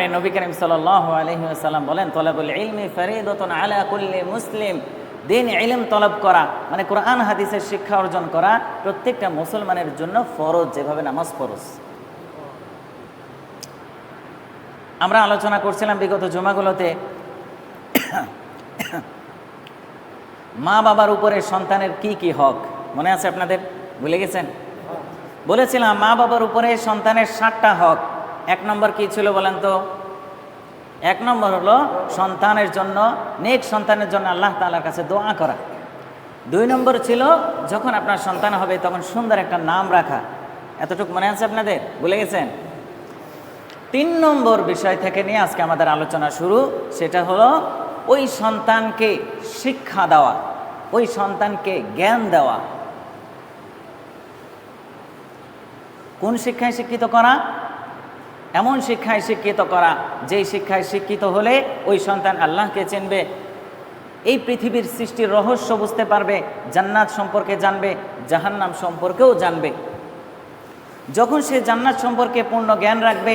কারণে নবী করিম সাল্লাল্লাহু আলাইহি ওয়াসাল্লাম বলেন, তলাবুল ইলমি ফরিদাতুন আলা কুল্লি মুসলিম। দিন ইলম তলব করা মানে কোরআন হাদিসের শিক্ষা অর্জন করা প্রত্যেকটা মুসলমানের জন্য ফরজ, যেভাবে নামাজ ফরজ। আমরা আলোচনা করছিলাম বিগত জুমাগুলোতে মা বাবার উপরে সন্তানের কি কি হক, মনে আছে আপনাদের? ভুলে গেছেন? বলেছিলাম মা বাবার উপরে সন্তানের 7টা হক। 1 নম্বর কি ছিল বলেন তো? 1 নম্বর হলো সন্তানের জন্য, নেক সন্তানের জন্য আল্লাহ তাআলার কাছে দোয়া করা। 2 নম্বর ছিল যখন আপনার সন্তান হবে তখন সুন্দর একটা নাম রাখা। এতটুকু মনে আছে আপনাদের? ভুলে গেছেন? 3 নম্বর বিষয় থেকে নিয়ে আজকে আমাদের আলোচনা শুরু, সেটা হলো ওই সন্তানকে শিক্ষা দেওয়া, ওই সন্তানকে জ্ঞান দেওয়া। কোন শিক্ষায় শিক্ষিত করা? এমন শিক্ষায় শিক্ষিত করা যেই শিক্ষায় শিক্ষিত হলে ওই সন্তান আল্লাহকে চিনবে, এই পৃথিবীর সৃষ্টির রহস্য বুঝতে পারবে, জান্নাত সম্পর্কে জানবে, জাহান্নাম সম্পর্কেও জানবে। যখন সে জান্নাত সম্পর্কে পূর্ণ জ্ঞান রাখবে,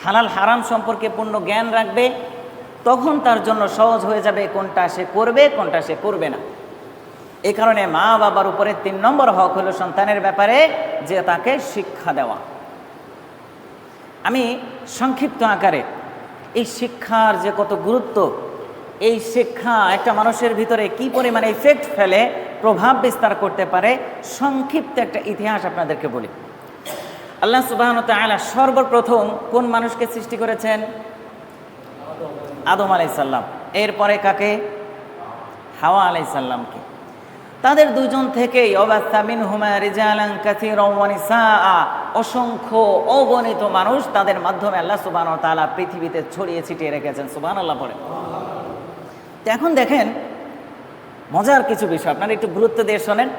হালাল হারাম সম্পর্কে পূর্ণ জ্ঞান রাখবে, তখন তার জন্য সহজ হয়ে যাবে কোনটা সে করবে, কোনটা সে করবে না। এই কারণে মা বাবার উপরে 3 নম্বর হক হলো সন্তানের ব্যাপারে যে তাকে শিক্ষা দেওয়া। আমি সংক্ষিপ্ত আকারে এই শিক্ষার যে কত গুরুত্ব, এই শিক্ষা একটা মানুষের ভিতরে কি পরিমাণে ইফেক্ট ফেলে, প্রভাব বিস্তার করতে পারে, সংক্ষিপ্ত একটা ইতিহাস আপনাদেরকে বলি। আল্লাহ সুবহানাহু ওয়া তাআলা সর্বপ্রথম কোন মানুষকে সৃষ্টি করেছেন? আদম আলাইহিস সালাম। এরপরে কাকে? হাওয়া আলাইহিস সালামকে। তাদের দুজন থেকেই ওয়াবাসা মিনহুমা রিজালান কাসীরান ওয়া নিসাআ, অসংখ্য অগণিত মানুষ তাদের মাধ্যমে আল্লাহ সুবহানাহু ওয়া তাআলা পৃথিবীতে ছড়িয়ে ছিটিয়ে রেখেছেন। সুবহানাল্লাহ পড়ে। তো এখন দেখেন মজার কিছু বিষয়, আপনারা একটু গুরুত্ব দিয়ে শোনেন,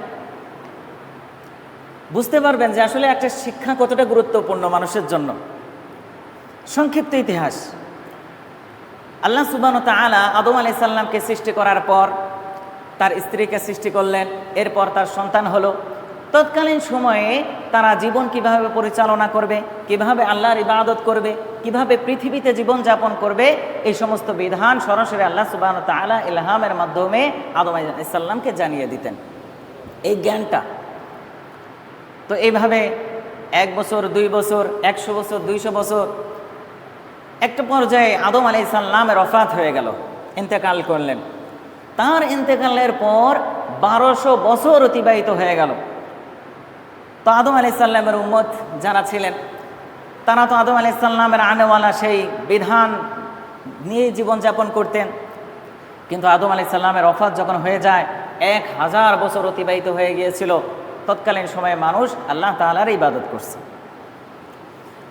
বুঝতে পারবেন যে আসলে একটা শিক্ষা কতটা গুরুত্বপূর্ণ মানুষের জন্য। সংক্ষিপ্ত ইতিহাস। আল্লাহ সুবহানাহু ওয়া তাআলা আদম আলাইহিস সালামকে সৃষ্টি করার পর তার স্ত্রীকে সৃষ্টি করলেন, এরপর তার সন্তান হলো। তৎকালীন সময়ে তারা জীবন কিভাবে পরিচালনা করবে, কিভাবে আল্লাহর ইবাদত করবে, কিভাবে পৃথিবীতে জীবন যাপন করবে, এই সমস্ত বিধান সরাসরি আল্লাহ সুবহানাহু ওয়া তাআলা ইলহামের মাধ্যমে আদম আলাইহিস সালামকে জানিয়ে দিতেন, এই জ্ঞানটা। তো এইভাবে 1 বছর, 2 বছর, 100 বছর, 200 বছর, একটা পর্যায়ে আদম আলাইহিস সালামের ওফাত হয়ে গেল, ইন্তেকাল করলেন। তার ইন্তেকালের পর 1200 বছর অতিবাহিত হয়ে গেল। তো আদম আলাইহিস সালামের উম্মত যারা ছিলেন তারা তো আদম আলাইহিস সালামের আনেওয়ালা সেই বিধান নিয়ে জীবনযাপন করতেন। কিন্তু আদম আলাইহিস সালামের ওফাত যখন হয়ে যায়, 1000 বছর অতিবাহিত হয়ে গিয়েছিল। তৎকালীন সময়ে মানুষ আল্লাহ তাআলার ইবাদত করছে,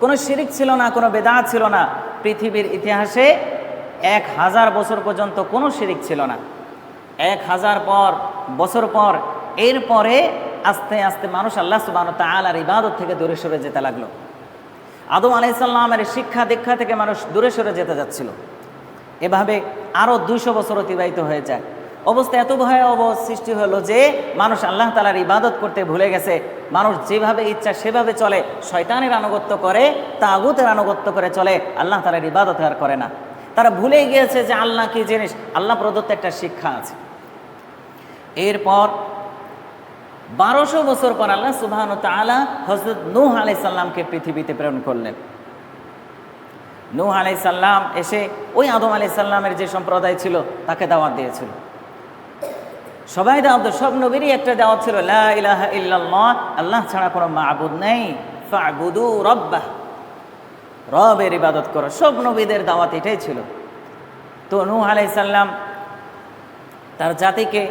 কোনো শিরিক ছিল না, কোনো বেদাত ছিল না। পৃথিবীর ইতিহাসে 1000 বছর পর্যন্ত কোনো শিরিক ছিল না। 1000 বছর পর এরপরে আস্তে আস্তে মানুষ আল্লাহ সুবহানাহু ওয়া তাআলার ইবাদত থেকে দূরে সরে যেতে লাগলো। আদম আলাইহিস সালামের শিক্ষা দীক্ষা থেকে মানুষ দূরে সরে যেতে যাচ্ছিল। এভাবে আরও 200 বছর অতিবাহিত হয়ে যায়। অবস্থা এত ভয়াবহ সৃষ্টি হলো যে মানুষ আল্লাহ তাআলার ইবাদত করতে ভুলে গেছে। মানুষ যেভাবে ইচ্ছা সেভাবে চলে, শয়তানের আনুগত্য করে, তাগুতের আনুগত্য করে চলে, আল্লাহ তাআলার ইবাদত আর করে না। তারা ভুলে গিয়েছে যে আল্লাহ কি জিনিস, আল্লাহ প্রদত্ত একটা শিক্ষা আছে। এরপর 1200 বছর পর আল্লাহ সুবহানাহু ওয়া তাআলা হযরত নূহ আলাইহিস সালামকে পৃথিবীতে প্রেরণ করলেন। নূহ আলাইহিস সালাম এসে ওই আদম আলাইহিস সালামের যে সম্প্রদায় ছিল তাকে দাওয়াত দিয়েছিল। সবাই দাওয়াত, সব নবীরই একটা দাওয়াত ছিল, লা ইলাহা ইল্লাল্লাহ, আল্লাহ ছাড়া কোনো মাবুদ নেই, ফা'বুদু রাব্বাহ, রবের ইবাদত করো। সব নবীদের দাওয়াত এটাই ছিল। তো নূহ আলাইহিস সালাম তার জাতিকে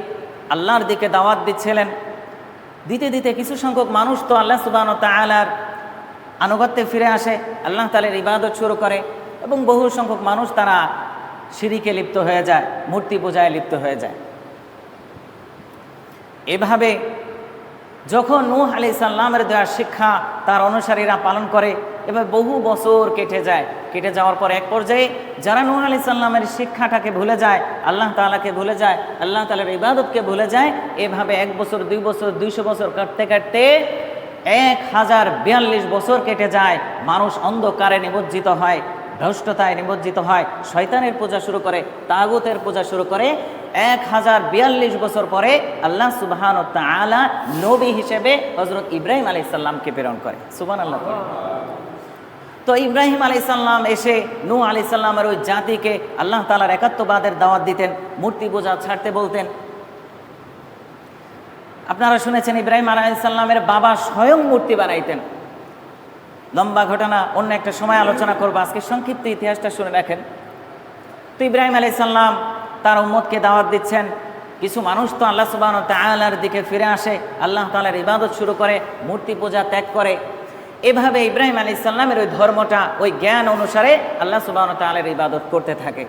আল্লাহর দিকে দাওয়াত দিচ্ছিলেন। দিতে দিতে কিছু সংখ্যক মানুষ তো আল্লাহ সুবহানাহু ওয়া তাআলার আনুগত্যে ফিরে আসে, আল্লাহ তাআলার ইবাদত শুরু করে, এবং বহু সংখ্যক মানুষ তারা শিরিকে লিপ্ত হয়ে যায়, মূর্তি পূজায় লিপ্ত হয়ে যায়। এভাবে যখন নূহ আলাইহিস সালামের দেওয়া শিক্ষা তার অনুসারীরা পালন করে, এবার বহু বছর কেটে যায়। কেটে যাওয়ার পর এক পর্যায়ে যারা নূহ আলাইহিস সালামের শিক্ষাটাকে ভুলে যায়, আল্লাহ তাআলাকে ভুলে যায়, আল্লাহ তাআলার ইবাদতকে ভুলে যায়, এভাবে 1 বছর, 2 বছর, 200 বছর কাটতে কাটতে 1042 বছর কেটে যায়। মানুষ অন্ধকারে নিমজ্জিত হয়, ভ্রষ্টতায় নিমজ্জিত হয়, শয়তানের পূজা শুরু করে, তাগুতের পূজা শুরু করে। 1042 বছর পরে আল্লাহ সুবহানাহু ওয়া তাআলা নবী হিসেবে হযরত ইব্রাহিম আলাইহিস সালামকে প্রেরণ করে। সুবহানাল্লাহ। তো ইব্রাহিম আলাইহিস সালাম এসে নূহ আলাইহিস সালামের ওই জাতিকে আল্লাহ তাআলার একাত্মবাদের দাওয়াত দিতেন, মূর্তি পূজা ছাড়তে বলতেন। আপনারা শুনেছেন ইব্রাহিম আলাইহিস সালামের বাবা স্বয়ং মূর্তি বানাইতেন। লম্বা ঘটনা, অন্য একটা সময় আলোচনা করবো, আজকে সংক্ষিপ্ত ইতিহাসটা শুনে রাখেন। তো ইব্রাহিম আলাইহিস সালাম তার উম্মতকে দাওয়াত দিচ্ছেন। কিছু মানুষ তো আল্লাহ সুবহানাহু ওয়া তাআলার দিকে ফিরে আসে, আল্লাহ তাআলার ইবাদত শুরু করে, মূর্তি পূজা ত্যাগ করে। এভাবে ইব্রাহিম আলাইহিস সালামের ওই ধর্মটা, ওই জ্ঞান অনুসারে আল্লাহ সুবহানাহু ওয়া তাআলার ইবাদত করতে থাকে।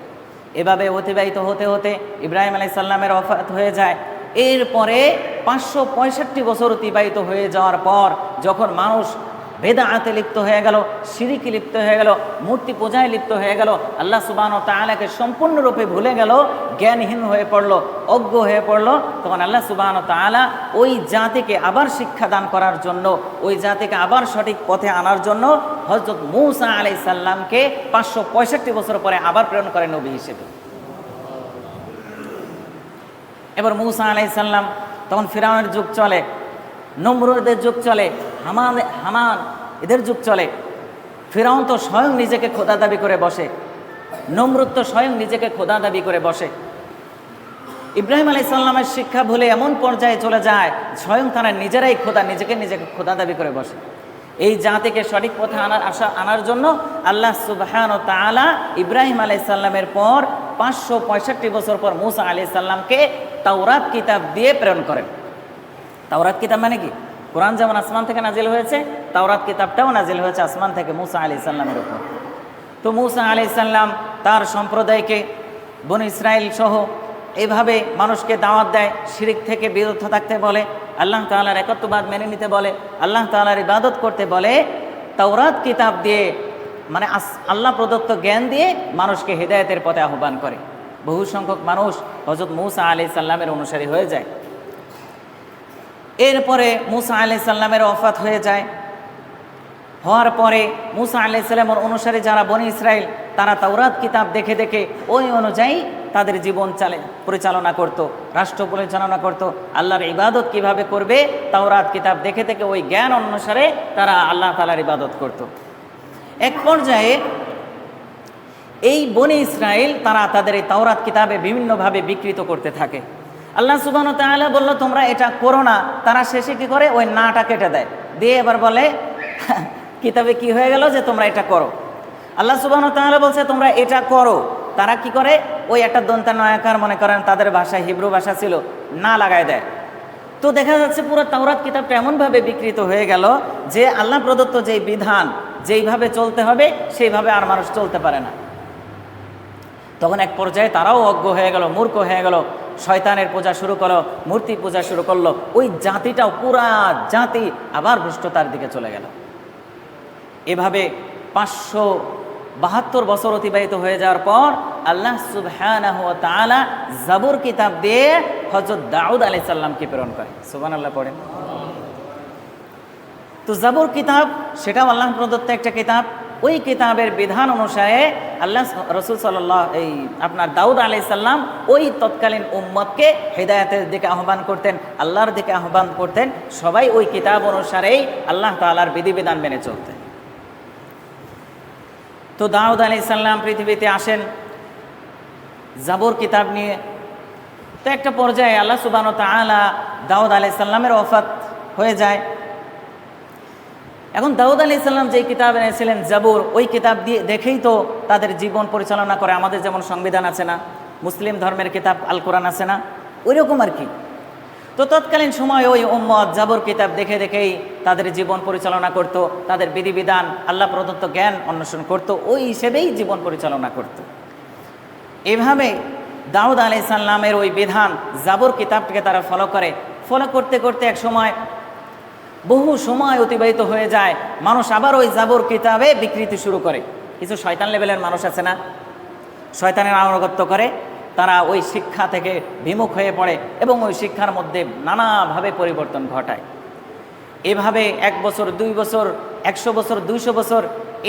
এভাবে অতিবাহিত হতে হতে ইব্রাহিম আলাইহিস সালামের ওফাত হয়ে যায়। এরপরে 565 বছর অতিবাহিত হয়ে যাওয়ার পর যখন মানুষ বেদাআতে লিপ্ত হয়ে গেল, শিরকে লিপ্ত হয়ে গেল, মূর্তি পূজায় লিপ্ত হয়ে গেল, আল্লাহ সুবহানাহু ওয়া তাআলাকে সম্পূর্ণরূপে ভুলে গেল, জ্ঞানহীন হয়ে পড়ল, অজ্ঞ হয়ে পড়ল, তখন আল্লাহ সুবহানাহু ওয়া তাআলা ওই জাতিকে আবার শিক্ষা দান করার জন্য, ওই জাতিকে আবার সঠিক পথে আনার জন্য হযরত মূসা আলাইহিস সালামকে 565 বছর পরে আবার প্রেরণ করেন নবী হিসেবে। এবার মূসা আলাইহিস সালাম, তখন ফিরআউনের যুগ চলে, নমরুদের যুগ চলে, হামান এদের যুগ চলে। ফিরআউন তো স্বয়ং নিজেকে খোদা দাবি করে বসে, নমরুদ তো স্বয়ং নিজেকে খোদা দাবি করে বসে। ইব্রাহিম আলাইহিস সালামের শিক্ষা ভুলে এমন পর্যায়ে চলে যায় স্বয়ং তারা নিজেরাই খোদা, নিজেকে খোদা দাবি করে বসে। এই জাতিকে সঠিক পথে আনার জন্য আল্লাহ সুবহানাহু ওয়া তাআলা ইব্রাহিম আলাইহিস সালামের পর 565 বছর পর মূসা আলাইহিস সালামকে তাওরাত কিতাব দিয়ে প্রেরণ করেন। তাওরাত কিতাব মানে কি? কোরআন যেমন আসমান থেকে নাজিল হয়েছে, তাওরাত কিতাবটাও নাজিল হয়েছে আসমান থেকে মূসা আলাইহিস সালামের উপর। তো মূসা আলাইহিস সালাম তার সম্প্রদায়কে, বনী ইসরাইল সহ এভাবে মানুষকে দাওয়াত দেয়, শিরক থেকে বিরত থাকতে বলে, আল্লাহ তাআলার একত্ববাদ মেনে নিতে বলে, আল্লাহ তাআলার ইবাদত করতে বলে। তাওরাত কিতাব দিয়ে মানে আল্লাহ প্রদত্ত জ্ঞান দিয়ে মানুষকে হিদায়াতের পথে আহ্বান করে। বহু সংখ্যক মানুষ হযরত মূসা আলাইহিস সালামের অনুসারী হয়ে যায়। এরপরে মূসা আলাইহিস সালামের ওফাত হয়ে যায়। হওয়ার পরে মূসা আলাইহিস সালামের অনুসারী যারা বনী ইসরাইল, তারা তাওরাত কিতাব দেখে দেখে ওই অনুযায়ী তাদের জীবন পরিচালনা করত, রাষ্ট্র পরিচালনা করত। আল্লাহর ইবাদত কিভাবে করবে তাওরাত কিতাব দেখে দেখে ওই জ্ঞান অনুসারে তারা আল্লাহ তাআলার ইবাদত করত। এক পর্যায়ে এই বনী ইসরাইল তারা তাদের এই তাওরাত কিতাবে বিভিন্নভাবে বিকৃত করতে থাকে। আল্লাহ সুবহানাহু ওয়া তাআলা বলল তোমরা এটা করো না, তারা শেষে কি করে ওই নাটা কেটে দেয়, দিয়ে এবার বলে কিতাবে কি হয়ে গেল যে তোমরা এটা করো। আল্লাহ সুবহানাহু ওয়া তাআলা বলছে তোমরা এটা করো, তারা কি করে ওই একটা দন্তা নয়াকার, মনে করেন তাদের ভাষায় হিব্রু ভাষা ছিল, না লাগায় দেয়। তো দেখা যাচ্ছে পুরো তাওরাত কিতাবটা এমনভাবে বিকৃত হয়ে গেল যে আল্লাহ প্রদত্ত যেই বিধান, যেইভাবে চলতে হবে সেইভাবে আর মানুষ চলতে পারে না। তখন এক পর্যায়ে তারাও অজ্ঞ হয়ে গেল, মূর্খ হয়ে গেল, শয়তানের পূজা শুরু করলো, মূর্তি পূজা শুরু করলো। ওই জাতিটাও পুরা জাতি আবার ভ্রষ্টতার দিকে চলে গেল। এভাবে 572 বছর অতিবাহিত হয়ে যাওয়ার পর আল্লাহ সুবহানাহু ওয়া তাআলা জাবুর কিতাব দিয়ে হযরত দাউদ আলাইহিস সালামকে প্রেরণ করে। সুবহানাল্লাহ পড়েন। তো জাবুর কিতাব সেটাও আল্লাহ প্রদত্ত একটা কিতাব। ওই কিতাবের বিধান অনুসারে আল্লাহ রাসূল আপনার দাউদ আলাইহিস সালাম ওই তৎকালীন উম্মতকে হিদায়াতের দিকে আহ্বান করতেন, আল্লাহর দিকে আহ্বান করতেন। সবাই ওই কিতাব অনুসারেই আল্লাহ তাআলার বিধিবিধান মেনে চলতেন। তো দাউদ আলাইহিস সালাম পৃথিবীতে আসেন জাবুর কিতাব নিয়ে। তো একটা পর্যায়ে আল্লাহ সুবহানাহু ওয়া তাআলা দাউদ আলাইহিস সালামের ওফাত হয়ে যায়। এখন দাউদ আলাইহিস সালাম যেই কিতাব এনেছিলেন জাবুর, ওই কিতাব দিয়ে দেখেই তো তাদের জীবন পরিচালনা করে। আমাদের যেমন সংবিধান আছে না, মুসলিম ধর্মের কিতাব আল কোরআন আছে না, ওই রকম আর কি। তো তৎকালীন সময় ওই উম্মত জাবুর কিতাব দেখে দেখেই তাদের জীবন পরিচালনা করত, তাদের বিধিবিধান, আল্লাহ প্রদত্ত জ্ঞান অন্বেষণ করত, ওই হিসেবেই জীবন পরিচালনা করত। এভাবে দাউদ আলাইহিস সালামের ওই বিধান জাবুর কিতাবটাকে তারা ফলো করতে করতে এক সময় বহু সময় অতিবাহিত হয়ে যায়। মানুষ আবার ওই জাবুর কিতাবে বিকৃতি শুরু করে। কিছু শয়তান লেভেলের মানুষ আছে না, শয়তানের আনুগত্য করে, তারা ওই শিক্ষা থেকে বিমুখ হয়ে পড়ে এবং ওই শিক্ষার মধ্যে নানাভাবে পরিবর্তন ঘটায়। এভাবে 1 বছর, 2 বছর, 100 বছর, 200 বছর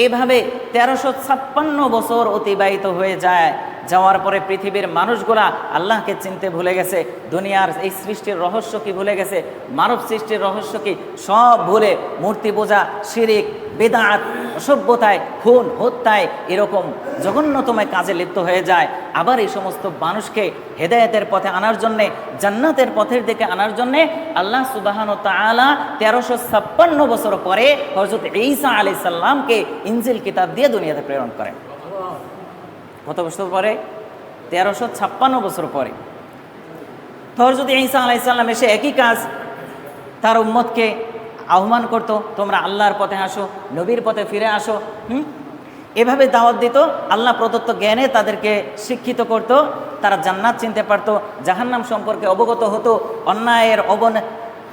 এভাবে 1356 বছর অতিবাহিত হয়ে যায়। যাওয়ার পরে পৃথিবীর মানুষগুলা আল্লাহকে চিনতে ভুলে গেছে, দুনিয়ার এই সৃষ্টির রহস্য কি ভুলে গেছে, মানব সৃষ্টির রহস্য কি সব ভুলে মূর্তি পূজা, শিরিক, বেদাত, অসভ্যতায়, খুন, হত্যায়, এরকম জঘন্যতম কাজে লিপ্ত হয়ে যায়। আবার এই সমস্ত মানুষকে হেদায়েতের পথে আনার জন্যে, জান্নাতের পথের দিকে আনার জন্যে আল্লাহ সুবহানাহু ওয়া তাআলা 1356 বছর পরে হযরত ঈসা আলাইহিস সালামকে ইনজিল কিতাব দিয়ে দুনিয়াতে প্রেরণ করেন। কত বছর পরে? 1356 বছর পরে। তো হযরত ঈসা আলাইহিস সালাম এসে একই কাজ তার উম্মতকে আহ্বান করতো, তোমরা আল্লাহর পথে আসো, নবীর পথে ফিরে আসো। এভাবে দাওয়াত দিত, আল্লাহ প্রদত্ত জ্ঞানে তাদেরকে শিক্ষিত করত, তারা জান্নাত চিনতে পারত, জাহান্নাম সম্পর্কে অবগত হতো, অন্যায়ের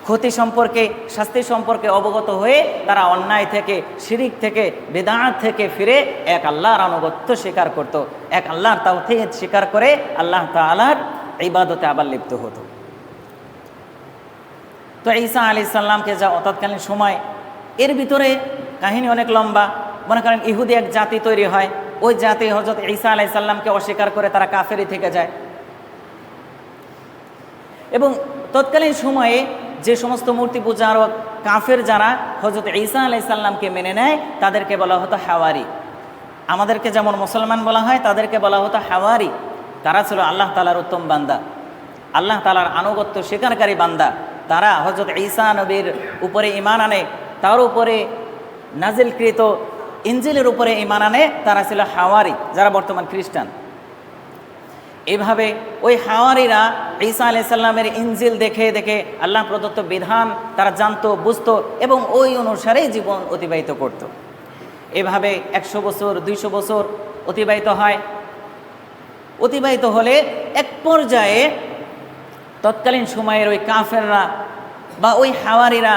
ক্ষতি সম্পর্কে, শাস্তি সম্পর্কে অবগত হয়ে তারা অন্যায় থেকে, শিরিক থেকে, বেদাত থেকে ফিরে এক আল্লাহর আনুগত্য স্বীকার করত, এক আল্লাহর তাওহীদ স্বীকার করে আল্লাহ তাআলার ইবাদতে আবার লিপ্ত হতো। তো ঈসা আলাইহিস সালামকে যা তৎকালীন সময়, এর ভিতরে কাহিনী অনেক লম্বা। মনে করেন ইহুদি এক জাতি তৈরি হয়, ওই জাতি হযরত ঈসা আলাইহিস সালামকে অস্বীকার করে তারা কাফেরই থেকে যায়। এবং তৎকালীন সময়ে যে সমস্ত মূর্তি পূজারক কাফের যারা হযরত ঈসা আলাইহিস সালামকে মেনে নেয় তাদেরকে বলা হতো হাওয়ারি। আমাদেরকে যেমন মুসলমান বলা হয়, তাদেরকে বলা হতো হাওয়ারি। তারা ছিল আল্লাহ তাআলার উত্তম বান্দা, আল্লাহ তাআলার আনুগত্য স্বীকারকারী বান্দা। তারা হযরত ঈসা নবীর উপরে ঈমান আনে, তার উপরে নাজিলকৃত ইনজিলের উপরে ঈমান আনে। তারা ছিল হাওয়ারি, যারা বর্তমান খ্রিস্টান। এভাবে ওই হাওয়ারিরা ঈসা আলাইহিস সালামের ইনজিল দেখে দেখে আল্লাহ প্রদত্ত বিধান তারা জানতো, বুঝতো এবং ওই অনুসারেই জীবন অতিবাহিত করত। এভাবে 100 বছর 200 বছর অতিবাহিত হয়। অতিবাহিত হলে এক পর্যায়ে তৎকালীন সময়ের ওই কাফেররা বা ওই হাওয়ারিরা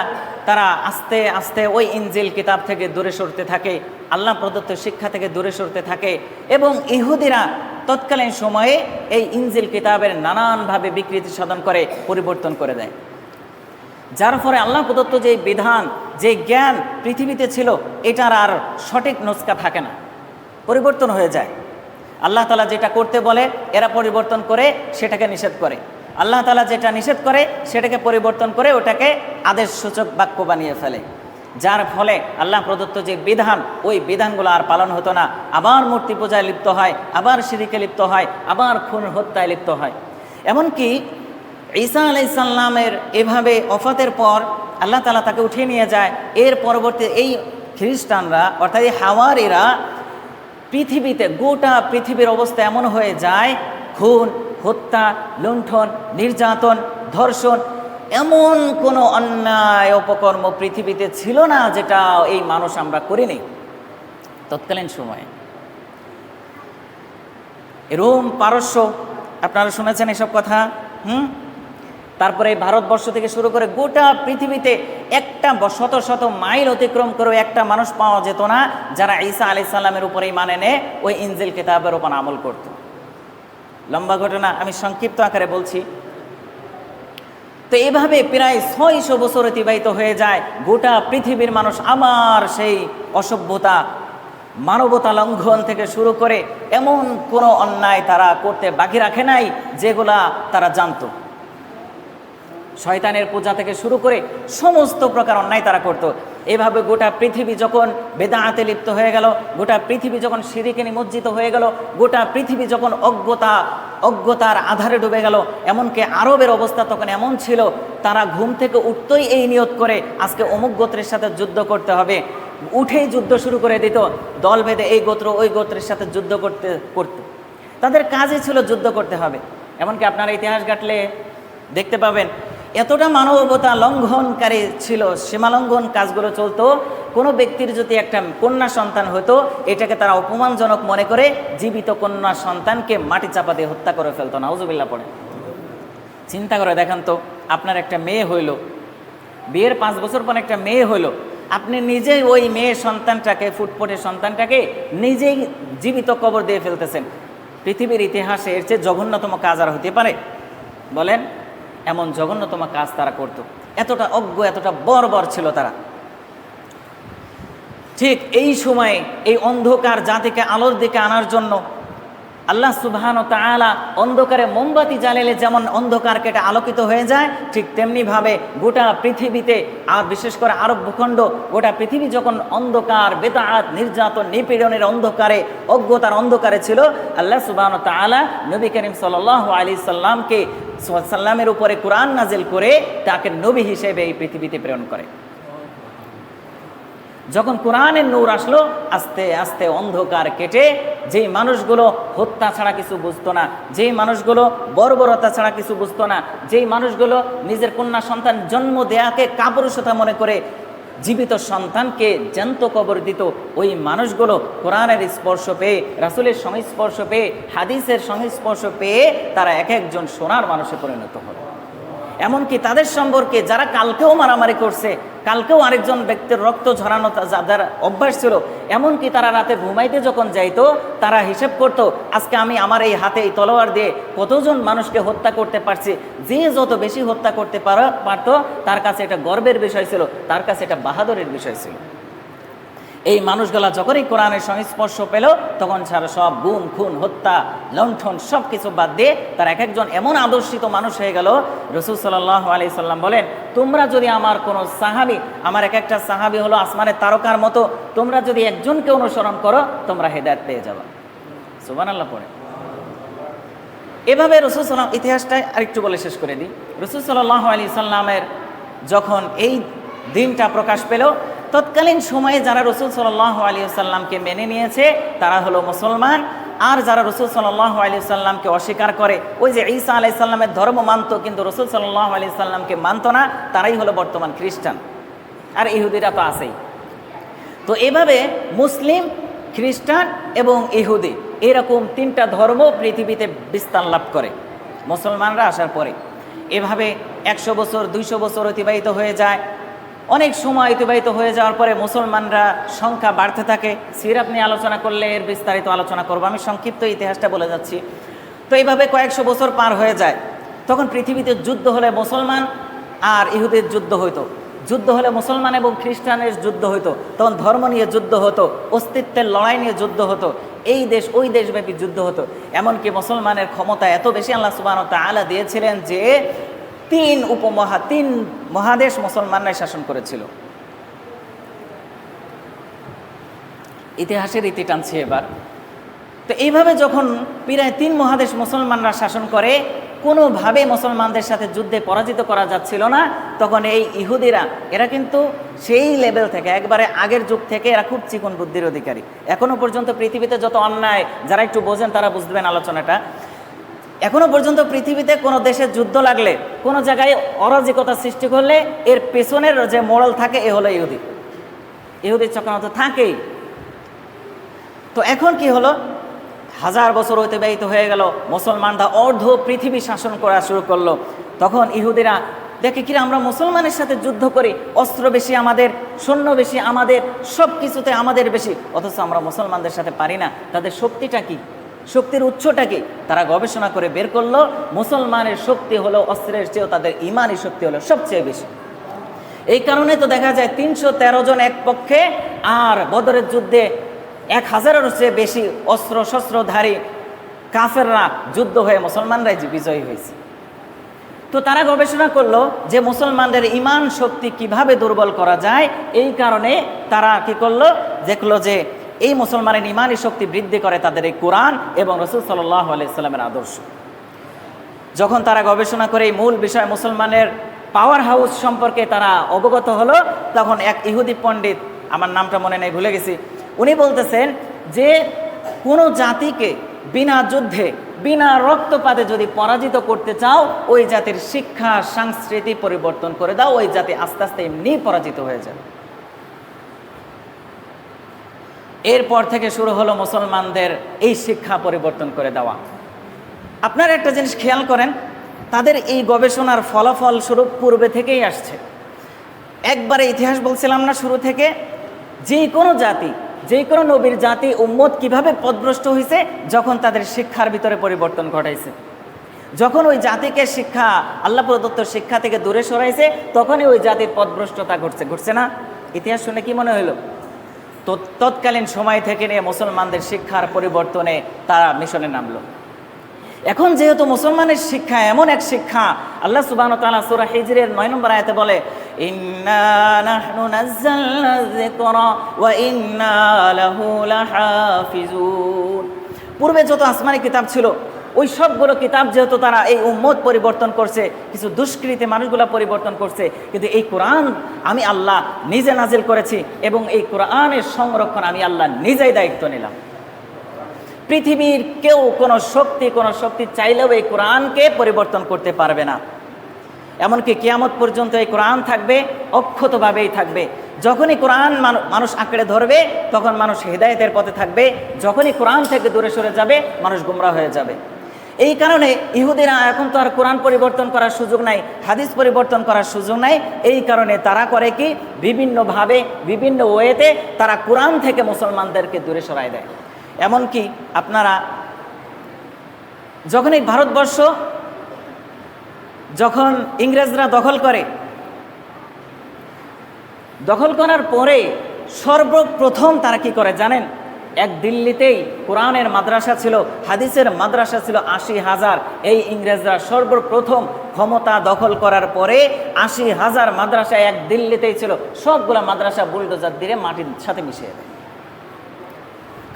তারা আস্তে আস্তে ওই ইনজিল কিতাব থেকে দূরে সরতে থাকে, আল্লাহ প্রদত্ত শিক্ষা থেকে দূরে সরতে থাকে। এবং ইহুদিরা তৎকালীন সময়ে এই ইনজিল কিতাবের নানানভাবে বিকৃতি সাধন করে, পরিবর্তন করে দেয়। যার ফলে আল্লাহ প্রদত্ত যে বিধান, যে জ্ঞান পৃথিবীতে ছিল, এটার আর সঠিক নুসখা থাকে না, পরিবর্তন হয়ে যায়। আল্লাহ তাআলা যেটা করতে বলে এরা পরিবর্তন করে সেটাকে নিষেধ করে, আল্লাহ তাআলা যেটা নিষেধ করে সেটাকে পরিবর্তন করে ওটাকে আদেশসূচক বাক্য বানিয়ে ফেলে। যার ফলে আল্লাহ প্রদত্ত যে বিধান, ওই বিধানগুলো আর পালন হতো না। আবার মূর্তি পূজায় লিপ্ত হয়, আবার শিরিকে লিপ্ত হয়, আবার খুন হত্যায় লিপ্ত হয়। এমনকি ঈসা আলাইহিস সালামের এভাবে ওফাতের পর আল্লাহ তাআলা তাকে উঠিয়ে নিয়ে যায়। এর পরবর্তী এই খ্রিস্টানরা অর্থাৎ এই হাওয়ারিরা পৃথিবীতে, গোটা পৃথিবীর অবস্থা এমন হয়ে যায়, খুন, হত্যা, লুণ্ঠন, নির্যাতন, ধর্ষণ, এমন কোনো অন্যায় অপকর্ম পৃথিবীতে ছিল না যেটা এই মানুষ আমরা করিনি তৎকালীন সময়ে। রোম, পারস্য, আপনারা শুনেছেন এসব কথা। তারপরে ভারতবর্ষ থেকে শুরু করে গোটা পৃথিবীতে একটা শত শত মাইল অতিক্রম করেও একটা মানুষ পাওয়া যেত না যারা ঈসা আলাইহিস সালামের উপরেই মানে নে ওই ইনজিল কিতাবের উপর আমল করত। লম্বা ঘটনা, আমি সংক্ষিপ্ত আকারে বলছি। তো এভাবে প্রায় 600 বছর অতিবাহিত হয়ে যায়। গোটা পৃথিবীর মানুষ আমার সেই অসভ্যতা, মানবতা লঙ্ঘন থেকে শুরু করে এমন কোনো অন্যায় তারা করতে বাকি রাখে নাই যেগুলা তারা জানতো। শয়তানের পূজা থেকে শুরু করে সমস্ত প্রকার অন্যায় তারা করত। এভাবে গোটা পৃথিবী যখন বেদাতে লিপ্ত হয়ে গেল, গোটা পৃথিবী যখন শিরকে নিমজ্জিত হয়ে গেল, গোটা পৃথিবী যখন অজ্ঞতার আধারে ডুবে গেল, এমনকি আরবের অবস্থা তখন এমন ছিল তারা ঘুম থেকে উঠতই এই নিয়ত করে আজকে অমুক গোত্রের সাথে যুদ্ধ করতে হবে, উঠেই যুদ্ধ শুরু করে দিত। দল বেঁধে এই গোত্র ওই গোত্রের সাথে যুদ্ধ করত। তাদের কাজই ছিল যুদ্ধ করতে হবে। এমনকি আপনারা ইতিহাস ঘাটলে দেখতে পাবেন এতটা মানবতা লঙ্ঘনকারী ছিল, সীমালঙ্ঘন কাজগুলো চলতো। কোনো ব্যক্তির যদি একটা কন্যা সন্তান হতো, এটাকে তারা অপমানজনক মনে করে জীবিত কন্যা সন্তানকে মাটি চাপা দিয়ে হত্যা করে ফেলতো। নাউজুবিল্লাহ পড়ে। চিন্তা করে দেখেন তো, আপনার একটা মেয়ে হইল, বিয়ের 5 বছর পর একটা মেয়ে হইল, আপনি নিজেই ওই মেয়ে সন্তানটাকে, ফুটফুটে সন্তানটাকে নিজেই জীবিত কবর দিয়ে ফেলতেছেন। পৃথিবীর ইতিহাসে এর চেয়ে জঘন্যতম কাজ আর হতে পারে বলেন? এমন জঘন্যতম কাজ তারা করত। এতটা অজ্ঞ, এতটা বর্বর ছিল তারা। ঠিক এই সময়ে এই অন্ধকার জাতিকে আলোর দিকে আনার জন্য আল্লাহ সুবহানাহু ওয়া তাআলা অন্ধকারে মোমবাতি জ্বালালে যেমন অন্ধকার কেটে আলোকিত হয়ে যায়, ঠিক তেমনিভাবে গোটা পৃথিবীতে, আর বিশেষ করে আরব ভূখণ্ড, গোটা পৃথিবী যখন অন্ধকার, বেদাত, নির্যাতন, নিপীড়নের অন্ধকারে, অজ্ঞতার অন্ধকারে ছিল, আল্লাহ সুবহানাহু ওয়া তাআলা নবী করিম সাল্লাল্লাহু আলাইহি সাল্লামের উপরে কোরআন নাজিল করে তাকে নবী হিসেবে এই পৃথিবীতে প্রেরণ করে। যখন কোরআনের নূর আসলো, আস্তে আস্তে অন্ধকার কেটে যেই মানুষগুলো হত্যা ছাড়া কিছু বুঝতো না, যেই মানুষগুলো বর্বরতা ছাড়া কিছু বুঝতো না, যেই মানুষগুলো নিজের কন্যা সন্তান জন্ম দেয়াকে কাপুরুষতা মনে করে জীবিত সন্তানকে জ্যান্ত কবর দিত, ওই মানুষগুলো কোরআনের স্পর্শ পেয়ে, রাসূলের সংস্পর্শ পেয়ে, হাদিসের সংস্পর্শ পেয়ে তারা এক একজন সোনার মানুষে পরিণত হলো। এমনকি তাদের সম্পর্কে যারা কালকেও মারামারি করছে, কালকেও আরেকজন ব্যক্তির রক্ত ঝরানো যাদের অভ্যাস ছিল, এমনকি তারা রাতে ঘুমাইতে যখন যাইতো, তারা হিসেব করত, আজকে আমি আমার এই হাতে এই তলোয়ার দিয়ে কতজন মানুষকে হত্যা করতে পারছি। যে যত বেশি হত্যা করতে পারত, তার কাছে এটা গর্বের বিষয় ছিল, তার কাছে এটা বাহাদুরের বিষয় ছিল। এই মানুষগুলা যখনই কোরআনের সংস্পর্শ পেল, তখন ছাড়া সব গুম, খুন, হত্যা, লণ্ঠন সব কিছু বাদ দিয়ে তারা এক একজন এমন আদর্শিত মানুষ হয়ে গেল। রাসূল সাল্লাল্লাহু আলাইহি সাল্লাম বলেন, তোমরা যদি আমার কোনো সাহাবী, আমার এক একটা সাহাবী হলো আসমানের তারকার মতো, তোমরা যদি একজনকে অনুসরণ করো, তোমরা হেদায়েত পেয়ে যাবে। সুবহানাল্লাহ পড়ে। এভাবে রাসূল সাল্লাল্লাহু ইতিহাসটা আরেকটু বলে শেষ করে দিই। রাসূল সাল্লাল্লাহু আলাইহি সাল্লামের যখন এই দিনটা প্রকাশ পেল, তৎকালীন সময়ে যারা রাসূল সাল্লাল্লাহু আলাইহি সাল্লামকে মেনে নিয়েছে তারা হলো মুসলমান, আর যারা রাসূল সাল্লাল্লাহু আলাইহি সাল্লামকে অস্বীকার করে, ওই যে ঈসা আলাইহিস সালামের ধর্ম মানত কিন্তু রাসূল সাল্লাল্লাহু আলাইহি সাল্লামকে মানত না, তারাই হলো বর্তমান খ্রিস্টান, আর ইহুদিরা তো আছেই। তো এভাবে মুসলিম, খ্রিস্টান এবং ইহুদি এরকম তিনটা ধর্ম পৃথিবীতে বিস্তার লাভ করে মুসলমানরা আসার পরে। এভাবে 100 বছর, 200 বছর অতিবাহিত হয়ে যায়। অনেক সময় অতিবাহিত হয়ে যাওয়ার পরে মুসলমানরা সংখ্যা বাড়তে থাকে। সিরাত নিয়ে আলোচনা করলে এর বিস্তারিত আলোচনা করব, আমি সংক্ষিপ্ত ইতিহাসটা বলে যাচ্ছি। তো এইভাবে কয়েকশো বছর পার হয়ে যায়। তখন পৃথিবীতে যুদ্ধ হলে মুসলমান আর ইহুদের যুদ্ধ হইতো, যুদ্ধ হলে মুসলমান এবং খ্রিস্টানের যুদ্ধ হইতো, তখন ধর্ম নিয়ে যুদ্ধ হতো, অস্তিত্বের লড়াই নিয়ে যুদ্ধ হতো, এই দেশ ওই দেশব্যাপী যুদ্ধ হতো। এমনকি মুসলমানের ক্ষমতা এত বেশি আল্লাহ সুবহানাহু ওয়া তাআলা দিয়েছিলেন যে 3 মহাদেশ মুসলমানরাই শাসন করেছিল। ইতিহাসের ইতি টানছি এবার। তো এইভাবে যখন প্রায় 3 মহাদেশ মুসলমানরা শাসন করে, কোনোভাবে মুসলমানদের সাথে যুদ্ধে পরাজিত করা যাচ্ছিল না, তখন এই ইহুদিরা, এরা কিন্তু সেই লেভেল থেকে, একবারে আগের যুগ থেকে এরা খুব চিকন বুদ্ধির অধিকারী। এখনো পর্যন্ত পৃথিবীতে যত অন্যায়, যারা একটু বোঝেন তারা বুঝবেন আলোচনাটা, এখনো পর্যন্ত পৃথিবীতে কোনো দেশে যুদ্ধ লাগলে, কোনো জায়গায় অরাজকতা সৃষ্টি করলে এর পেছনের যে মোড়ল থাকে এ হলো ইহুদি। ইহুদির চক্রান্ত থাকেই। তো এখন কি হলো, 1000 বছর অতিবাহিত হয়ে গেল, মুসলমানরা অর্ধ পৃথিবী শাসন করা শুরু করলো। তখন ইহুদিরা দেখে কিরা, আমরা মুসলমানের সাথে যুদ্ধ করি, অস্ত্র বেশি আমাদের, সৈন্য বেশি আমাদের, সব কিছুতে আমাদের বেশি, অথচ আমরা মুসলমানদের সাথে পারি না। তাদের শক্তিটা কি, শক্তির উৎসটা কি? তারা গবেষণা করে বের করলো, মুসলমানের শক্তি হলো অস্ত্রের চেয়েও তাদের ইমানি শক্তি হলো সবচেয়ে বেশি। এই কারণে তো দেখা যায় 313 জন এক পক্ষে, আর বদরের যুদ্ধে 1000-এরও চেয়ে বেশি অস্ত্র শস্ত্রধারী কাফেররা যুদ্ধ হয়ে মুসলমানরাই বিজয়ী হয়েছে। তো তারা গবেষণা করলো যে মুসলমানদের ইমান শক্তি কিভাবে দুর্বল করা যায়। এই কারণে তারা কি করলো, দেখলো যে এই মুসলমানের ইমানি শক্তি বৃদ্ধি করে তাদের এই কোরআন এবং রাসূল সাল্লাল্লাহু আলাইহি সাল্লামের আদর্শ। যখন তারা গবেষণা করে এই মূল বিষয় মুসলমানের পাওয়ার হাউস সম্পর্কে তারা অবগত হলো, তখন এক ইহুদি পণ্ডিত, আমার নামটা মনে নেই, ভুলে গেছি, উনি বলতেছেন যে কোনো জাতিকে বিনা যুদ্ধে, বিনা রক্তপাতে যদি পরাজিত করতে চাও, ওই জাতির শিক্ষা সংস্কৃতি পরিবর্তন করে দাও, ওই জাতি আস্তে আস্তে এমনি পরাজিত হয়ে যাবে। এরপর থেকে শুরু হলো মুসলমানদের এই শিক্ষা পরিবর্তন করে দেওয়া। আপনারা একটা জিনিস খেয়াল করেন, তাদের এই গবেষণার ফলাফল স্বরূপ পূর্বে থেকেই আসছে। একবারে ইতিহাস বলছিলাম না শুরু থেকে, যে কোনো জাতি, যে কোনো নবীর জাতি উম্মত কিভাবে পথভ্রষ্ট হয়েছে, যখন তাদের শিক্ষার ভিতরে পরিবর্তন ঘটাইছে, যখন ওই জাতিকে শিক্ষা, আল্লাহ প্রদত্ত শিক্ষা থেকে দূরে সরাইছে, তখনই ওই জাতির পথভ্রষ্টতা ঘটছে না? ইতিহাস শুনে কি মনে হলো? তো তৎকালীন সময় থেকে নিয়ে মুসলমানদের শিক্ষার পরিবর্তনে তারা মিশনে নামলো। এখন যেহেতু মুসলমানের শিক্ষা এমন এক শিক্ষা, আল্লাহ সুবহানাহু ওয়া তাআলা সূরা হিজরের 9 নম্বর আয়াতে বলে, ইন্না নাহনু নাযালনা যিকরা ওয়া ইন্না লাহু লাহাফিজুন। পূর্বে যত আসমানি কিতাব ছিল ওই সবগুলো কিতাব যেহেতু তারা এই উম্মত পরিবর্তন করছে, কিছু দুষ্কৃতী মানুষগুলো পরিবর্তন করছে, কিন্তু এই কোরআন আমি আল্লাহ নিজে নাজিল করেছি এবং এই কোরআনের সংরক্ষণ আমি আল্লাহ নিজেই দায়িত্ব নিলাম। পৃথিবীর কেউ কোনো শক্তি চাইলেও এই কোরআনকে পরিবর্তন করতে পারবে না। এমনকি কিয়ামত পর্যন্ত এই কোরআন থাকবে, অক্ষতভাবেই থাকবে। যখনই কোরআন মানুষ আঁকড়ে ধরবে তখন মানুষ হিদায়াতের পথে থাকবে, যখনই কোরআন থেকে দূরে সরে যাবে মানুষ গুমরাহ হয়ে যাবে। এই কারণে ইহুদিরা এখন তো আর কোরআন পরিবর্তন করার সুযোগ নাই, হাদিস পরিবর্তন করার সুযোগ নাই। এই কারণে তারা করে কি, বিভিন্নভাবে বিভিন্ন ওয়েতে তারা কোরআন থেকে মুসলমানদেরকে দূরে সরায় দেয়। এমনকি আপনারা যখন এই ভারতবর্ষ যখন ইংরেজরা দখল করার পরে সর্বপ্রথম তারা কি করে জানেন? এক দিল্লিতেই কোরআনের মাদ্রাসা ছিল, হাদিসের মাদ্রাসা ছিল 80,000। এই ইংরেজরা সর্বপ্রথম ক্ষমতা দখল করার পরে 80,000 মাদ্রাসা এক দিল্লিতেই ছিল, সবগুলা মাদ্রাসা বুলডোজার দিয়ে মাটির সাথে মিশিয়ে দেয়।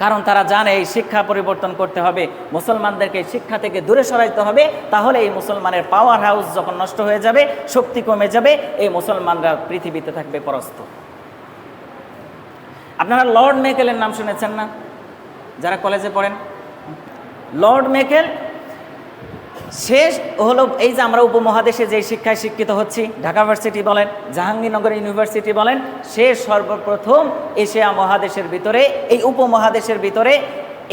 কারণ তারা জানে এই শিক্ষা পরিবর্তন করতে হবে, মুসলমানদেরকে শিক্ষা থেকে দূরে সরাইতে হবে। তাহলে এই মুসলমানের পাওয়ার হাউস যখন নষ্ট হয়ে যাবে, শক্তি কমে যাবে, এই মুসলমানরা পৃথিবীতে থাকবে পরাস্ত। আপনারা লর্ড মেকেলের নাম শুনেছেন না? যারা কলেজে পড়েন, লর্ড মেকেল শেষ হলো এই যে আমরা উপমহাদেশে যে শিক্ষায় শিক্ষিত হচ্ছি, ঢাকা ভার্সিটি বলেন, জাহাঙ্গীরনগর ইউনিভার্সিটি বলেন, সে সর্বপ্রথম এশিয়া মহাদেশের ভিতরে, এই উপমহাদেশের ভিতরে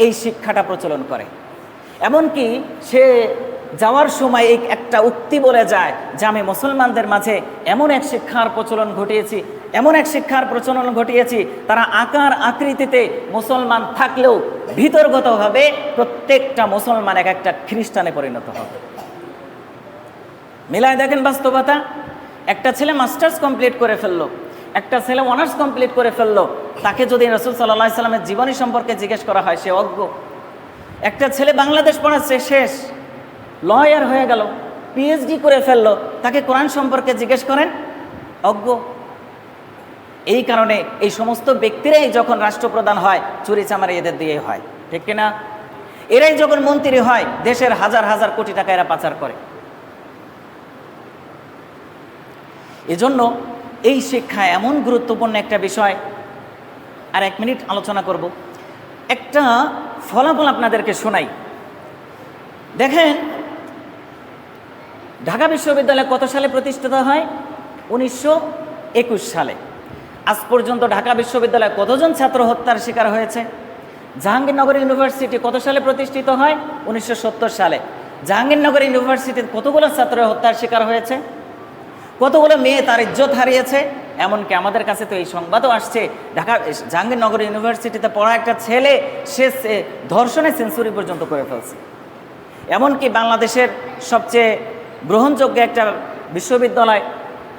এই শিক্ষাটা প্রচলন করে। এমনকি সে যাওয়ার সময় এই একটা উক্তি বলে যায় যে আমি মুসলমানদের মাঝে এমন এক শিক্ষার প্রচলন ঘটিয়েছি, তারা আকার আকৃতিতে মুসলমান থাকলেও ভিতরগতভাবে প্রত্যেকটা মুসলমান এক একটা খ্রিস্টানে পরিণত হবে। মিলায় দেখেন বাস্তবতা। একটা ছেলে মাস্টার্স কমপ্লিট করে ফেললো, একটা ছেলে অনার্স কমপ্লিট করে ফেললো, তাকে যদি রাসূল সাল্লাল্লাহু আলাইহি সাল্লামের জীবনী সম্পর্কে জিজ্ঞেস করা হয় সে অজ্ঞ। একটা ছেলে বাংলাদেশ পড়াচ্ছে, শেষ লয়ার হয়ে গেল, পিএইচডি করে ফেললো, তাকে কোরআন সম্পর্কে জিজ্ঞেস করেন, অজ্ঞ। এই কারণে এই সমস্ত ব্যক্তিরাই যখন রাষ্ট্রপ্রধান হয় চুরি চামারি এদের দিয়ে হয়, ঠিক কিনা? এরাই যখন মন্ত্রী হয় দেশের হাজার হাজার কোটি টাকা এরা পাচার করে। এজন্য এই শিক্ষা এমন গুরুত্বপূর্ণ একটা বিষয়। আর 1 মিনিট আলোচনা করব। একটা ফলাফল আপনাদেরকে শোনাই। দেখেন, ঢাকা বিশ্ববিদ্যালয় কত সালে প্রতিষ্ঠিত হয়? 1921 সালে। আজ পর্যন্ত ঢাকা বিশ্ববিদ্যালয়ে কতজন ছাত্র হত্যার শিকার হয়েছে? জাহাঙ্গীরনগর ইউনিভার্সিটি কত সালে প্রতিষ্ঠিত হয়? 1970 সালে। জাহাঙ্গীরনগর ইউনিভার্সিটির কতগুলো ছাত্র হত্যার শিকার হয়েছে? কতগুলো মেয়ে তার ইজ্জত হারিয়েছে? এমনকি আমাদের কাছে তো এই সংবাদও আসছে, ঢাকা জাহাঙ্গীরনগর ইউনিভার্সিটিতে পড়া একটা ছেলে সে ধর্ষণে সেঞ্চুরি পর্যন্ত করে ফেলছে। এমনকি বাংলাদেশের সবচেয়ে গ্রহণযোগ্য একটা বিশ্ববিদ্যালয়,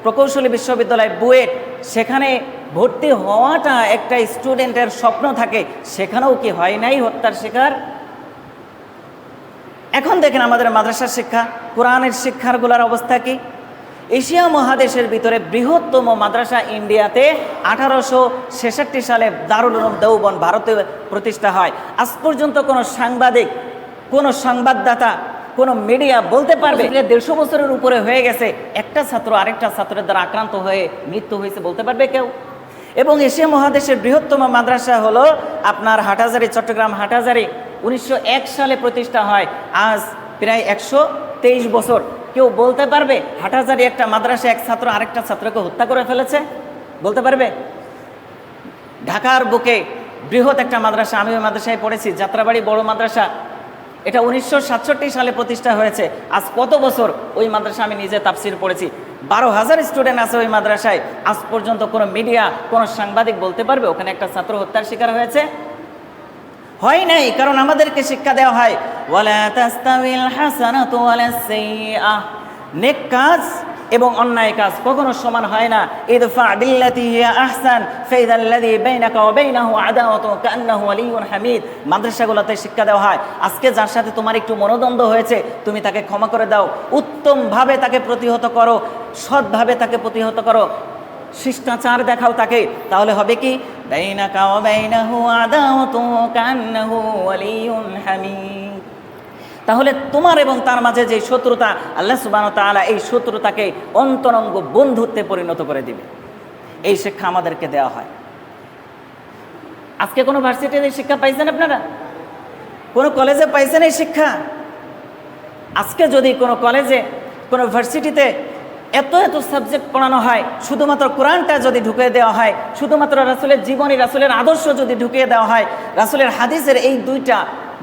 প্রকৌশলী বিশ্ববিদ্যালয় বুয়েট, সেখানে ভর্তি হওয়াটা একটা স্টুডেন্টের স্বপ্ন থাকে, সেখানেও কি হয় নাই হত্যার শিকার? এখন দেখেন আমাদের মাদ্রাসার শিক্ষা, কোরআনের শিক্ষারগুলোর অবস্থা কি? এশিয়া মহাদেশের ভিতরে বৃহত্তম মাদ্রাসা ইন্ডিয়াতে 1866 সালে দারুল উলুম দেওবন্দ ভারতে প্রতিষ্ঠা হয়। আজ পর্যন্ত কোনো সাংবাদিক, কোনো সংবাদদাতা, কোনো মিডিয়া বলতে পারবে 150 বছরের উপরে হয়ে গেছে একটা ছাত্র আরেকটা ছাত্রের দ্বারা আক্রান্ত হয়ে মৃত্যু হয়েছে, বলতে পারবে কেউ? এবং এশিয়া মহাদেশের বৃহত্তম মাদ্রাসা হলো আপনার হাটহাজারী, চট্টগ্রাম হাটহাজারী, 1901 সালে প্রতিষ্ঠা হয়। আজ প্রায় 123 বছর। কেউ বলতে পারবে হাটহাজারী একটা মাদ্রাসা এক ছাত্র আরেকটা ছাত্রকে হত্যা করে ফেলেছে? বলতে পারবে? ঢাকার বুকে বৃহৎ একটা মাদ্রাসা, আমি ওই মাদ্রাসায় পড়েছি, যাত্রাবাড়ি বড় মাদ্রাসা, এটা 1967 সালে প্রতিষ্ঠা হয়েছে। আজ কত বছর ওই মাদ্রাসা আমি নিজে তাফসির পড়েছি। 12,000 স্টুডেন্ট আছে ওই মাদ্রাসায়। আজ পর্যন্ত কোনো মিডিয়া, কোনো সাংবাদিক বলতে পারবে ওখানে একটা ছাত্র হত্যার শিকার হয়েছে? হয় নাই। কারণ আমাদেরকে শিক্ষা দেওয়া হয় ওয়ালা তাস্তাবিল হাসানাতু ওয়ালাস সাইয়্যিআহ, নেক কাজ এবং অন্যায় কাজ কখনো সমান হয় না। ইদফা বিল্লাতি হিয়া আহসান ফাইযাল্লাযী বাইনাকা ওয়া বাইনাহু আদাওয়াতুন কাআন্নাহু ওয়ালিয়্যুন হামিদ। মাদ্রাসাগুলোতে শিক্ষা দেওয়া হয়, আজকে যার সাথে তোমার একটু মনোদ্বন্দ্ব হয়েছে তুমি তাকে ক্ষমা করে দাও, উত্তমভাবে তাকে প্রতিহত করো, সৎভাবে তাকে প্রতিহত করো, শিষ্টাচার দেখাও তাকে, তাহলে হবে কি বাইনাকা ওয়া বাইনাহু আদাওয়াতুন কাআন্নাহু ওয়ালিয়্যুন হামিদ। তাহলে তোমার এবং তার মাঝে যে শত্রুতা, আল্লাহ সুবহানাহু ওয়া তাআলা এই শত্রুতাকে অন্তরঙ্গ বন্ধুত্বে পরিণত করে দিবে। এই শিক্ষা আমাদেরকে দেওয়া হয়। আজকে কোনো ভার্সিটিতে শিক্ষা পাইছেন আপনারা? কোনো কলেজে পাইছেন এই শিক্ষা? আজকে যদি কোনো কলেজে, কোনো ভার্সিটিতে এত এত সাবজেক্ট পড়ানো হয়, শুধুমাত্র কোরআনটা যদি ঢুকিয়ে দেওয়া হয়, শুধুমাত্র রাসূলের জীবনী, রাসূলের আদর্শ যদি ঢুকিয়ে দেওয়া হয়, রাসূলের হাদিসের এই দুইটা,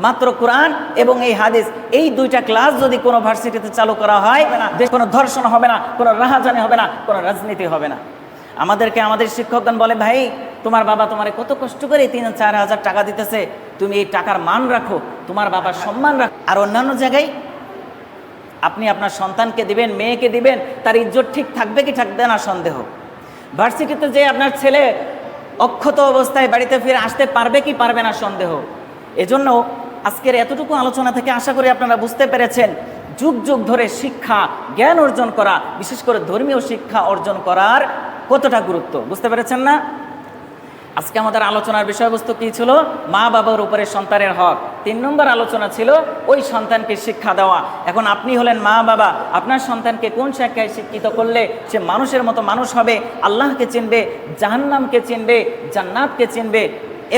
মাত্র কোরআন এবং এই হাদিস, এই দুইটা ক্লাস যদি কোনো ভার্সিটিতে চালু করা হয়, কোনো ধর্ষণ হবে না, কোনো রাহাজানি হবে না, কোনো রাজনীতি হবে না। আমাদেরকে আমাদের শিক্ষকগণ বলে, ভাই তোমার বাবা তোমারে কত কষ্ট করে 3-4 হাজার টাকা দিতেছে, তুমি এই টাকার মান রাখো, তোমার বাবার সম্মান রাখো। আর অন্যান্য জায়গায় আপনি আপনার সন্তানকে দিবেন, মেয়েকে দিবেন, তার ইজ্জত ঠিক থাকবে কি থাকবে না সন্দেহ। ভার্সিটিতে যে আপনার ছেলে অক্ষত অবস্থায় বাড়িতে ফিরে আসতে পারবে কি পারবে না সন্দেহ। এজন্য আজকের এতটুকু আলোচনা থেকে আশা করি আপনারা বুঝতে পেরেছেন, যুগ যুগ ধরে শিক্ষা, জ্ঞান অর্জন করা, বিশেষ করে ধর্মীয় শিক্ষা অর্জন করার কতটা গুরুত্ব বুঝতে পেরেছেন না? আজকে আমাদের আলোচনার বিষয়বস্তু কি ছিল? মা বাবার উপরে সন্তানের হক। 3 নম্বর আলোচনা ছিল ওই সন্তানকে শিক্ষা দেওয়া। এখন আপনি হলেন মা বাবা, আপনার সন্তানকে কোন শিক্ষায় শিক্ষিত করলে সে মানুষের মতো মানুষ হবে, আল্লাহকে চিনবে, জাহান্নামকে চিনবে, জান্নাতকে চিনবে,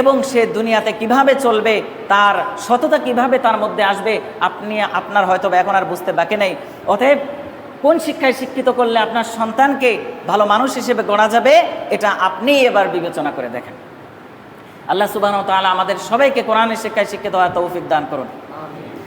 এবং সে দুনিয়াতে কিভাবে চলবে, তার সততা কিভাবে তার মধ্যে আসবে, আপনার হয়তো এখন আর বুঝতে বাকি নেই। অতএব কোন শিক্ষায় শিক্ষিত করলে আপনার সন্তানকে ভালো মানুষ হিসেবে গড়া যাবে, এটা আপনি এবার বিবেচনা করে দেখেন। আল্লাহ সুবহানাহু ওয়া তাআলা আমাদের সবাইকে কোরআনের শিক্ষায় শিক্ষিত হওয়ার তৌফিক দান করুন।